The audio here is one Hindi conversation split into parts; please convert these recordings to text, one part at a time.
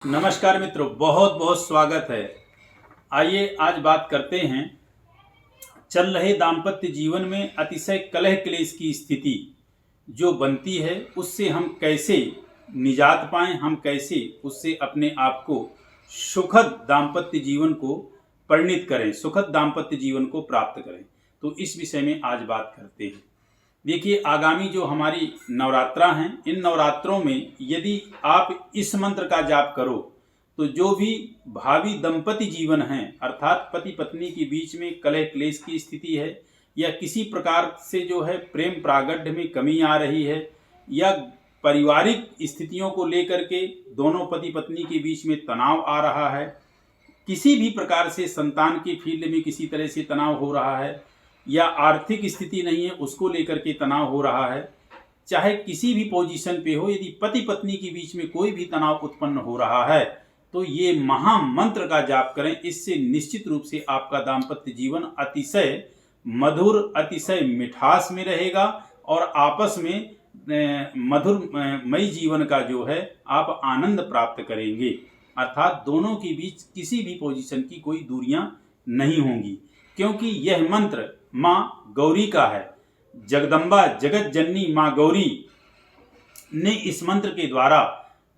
नमस्कार मित्रों, बहुत बहुत स्वागत है। आइए आज बात करते हैं चल रहे दाम्पत्य जीवन में अतिशय कलह क्लेश की स्थिति जो बनती है उससे हम कैसे निजात पाएं, हम कैसे उससे अपने आप को सुखद दाम्पत्य जीवन को परिणित करें, सुखद दाम्पत्य जीवन को प्राप्त करें। तो इस विषय में आज बात करते हैं। देखिए, आगामी जो हमारी नवरात्रा हैं, इन नवरात्रों में यदि आप इस मंत्र का जाप करो तो जो भी भावी दंपति जीवन हैं, अर्थात पति पत्नी के बीच में कलह क्लेश की स्थिति है या किसी प्रकार से जो है प्रेम प्रागड्य में कमी आ रही है या पारिवारिक स्थितियों को लेकर के दोनों पति पत्नी के बीच में तनाव आ रहा है, किसी भी प्रकार से संतान के फील्ड में किसी तरह से तनाव हो रहा है या आर्थिक स्थिति नहीं है उसको लेकर के तनाव हो रहा है, चाहे किसी भी पोजीशन पे हो, यदि पति पत्नी के बीच में कोई भी तनाव उत्पन्न हो रहा है तो ये महामंत्र का जाप करें। इससे निश्चित रूप से आपका दाम्पत्य जीवन अतिशय मधुर, अतिशय मिठास में रहेगा और आपस में मधुरमयी जीवन का जो है आप आनंद प्राप्त करेंगे। अर्थात दोनों के बीच किसी भी पोजीशन की कोई दूरियां नहीं होंगी, क्योंकि यह मंत्र माँ गौरी का है। जगदम्बा जगत जननी माँ गौरी ने इस मंत्र के द्वारा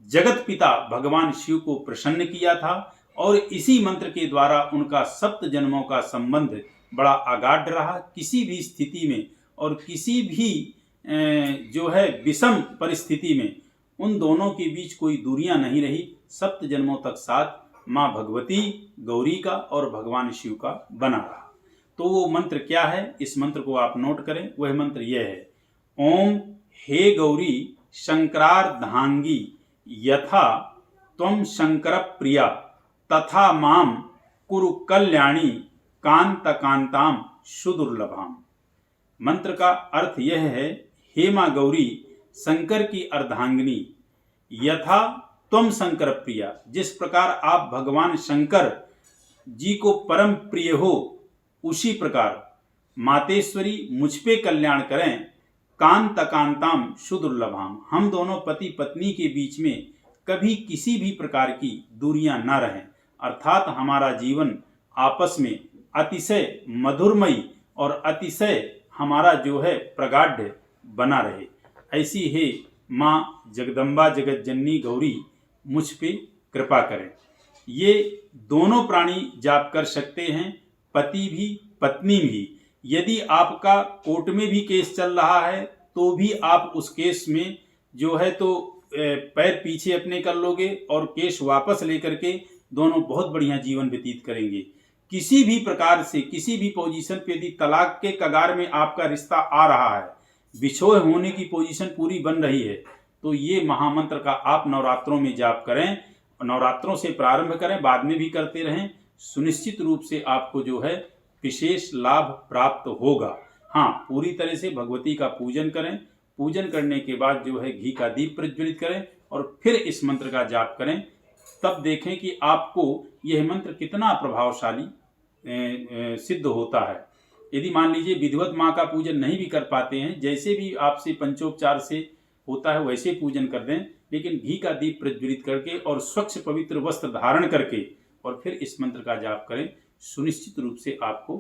जगत पिता भगवान शिव को प्रसन्न किया था और इसी मंत्र के द्वारा उनका सप्त जन्मों का संबंध बड़ा अगाध रहा। किसी भी स्थिति में और किसी भी जो है विषम परिस्थिति में उन दोनों के बीच कोई दूरियां नहीं रही। सप्त जन्मों तक साथ माँ भगवती गौरी का और भगवान शिव का बना रहा। तो वो मंत्र क्या है, इस मंत्र को आप नोट करें। वह मंत्र यह है: ओम हे गौरी शंकरार्धांगी यथा त्वं शंकर प्रिया तथा माम कुरु कल्याणी कांताम सुदुर्लभाम। मंत्र का अर्थ यह है: हे माँ गौरी, शंकर की अर्धांगिनी, यथा त्वं शंकर प्रिया, जिस प्रकार आप भगवान शंकर जी को परम प्रिय हो उसी प्रकार मातेश्वरी मुझ पे कल्याण करें। कांताम सुदुर्लभाम, हम दोनों पति पत्नी के बीच में कभी किसी भी प्रकार की दूरियां न रहें, अर्थात हमारा जीवन आपस में अतिशय मधुरमयी और अतिशय हमारा जो है प्रगाढ़ बना रहे। ऐसी है माँ जगदम्बा जगत जननी गौरी, मुझ पे कृपा करें। ये दोनों प्राणी जाप कर सकते हैं, पति भी पत्नी भी। यदि आपका कोर्ट में भी केस चल रहा है तो भी आप उस केस में जो है तो पैर पीछे अपने कर लोगे और केस वापस लेकर के दोनों बहुत बढ़िया जीवन व्यतीत करेंगे। किसी भी प्रकार से किसी भी पोजीशन पे यदि तलाक के कगार में आपका रिश्ता आ रहा है, बिछोह होने की पोजीशन पूरी बन रही है, तो ये महामंत्र का आप नवरात्रों में जाप करें। नवरात्रों से प्रारंभ करें, बाद में भी करते रहें, सुनिश्चित रूप से आपको जो है विशेष लाभ प्राप्त होगा। हाँ, पूरी तरह से भगवती का पूजन करें। पूजन करने के बाद जो है घी का दीप प्रज्वलित करें और फिर इस मंत्र का जाप करें। तब देखें कि आपको यह मंत्र कितना प्रभावशाली सिद्ध होता है। यदि मान लीजिए विधिवत माँ का पूजन नहीं भी कर पाते हैं, जैसे भी आपसे पंचोपचार से होता है वैसे पूजन कर दें, लेकिन घी का दीप प्रज्वलित करके और स्वच्छ पवित्र वस्त्र धारण करके और फिर इस मंत्र का जाप करें। सुनिश्चित रूप से आपको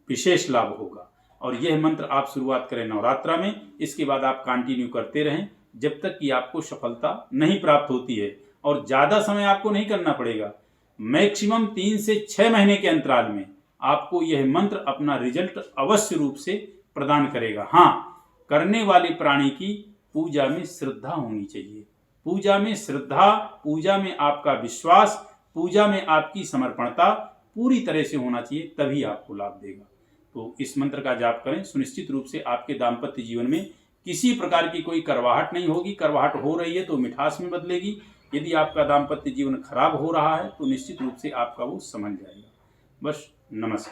विशेष लाभ होगा। और यह मंत्र आप शुरुआत करें नवरात्रा में, इसके बाद आप कंटिन्यू करते रहें जब तक कि आपको सफलता नहीं प्राप्त होती है। और ज़्यादा समय आपको नहीं करना पड़ेगा, मैक्सिमम 3 से 6 महीने के अंतराल में आपको यह मंत्र अपना रिजल्ट अवश्य रूप से प्रदान करेगा। हाँ, करने वाले प्राणी की पूजा में श्रद्धा होनी चाहिए। पूजा में श्रद्धा, पूजा में आपका विश्वास, पूजा में आपकी समर्पणता पूरी तरह से होना चाहिए, तभी आपको लाभ देगा। तो इस मंत्र का जाप करें। सुनिश्चित रूप से आपके दाम्पत्य जीवन में किसी प्रकार की कोई करवाहट नहीं होगी। करवाहट हो रही है तो मिठास में बदलेगी। यदि आपका दाम्पत्य जीवन खराब हो रहा है तो निश्चित रूप से आपका वो समझ जाएगा। बस, नमस्कार।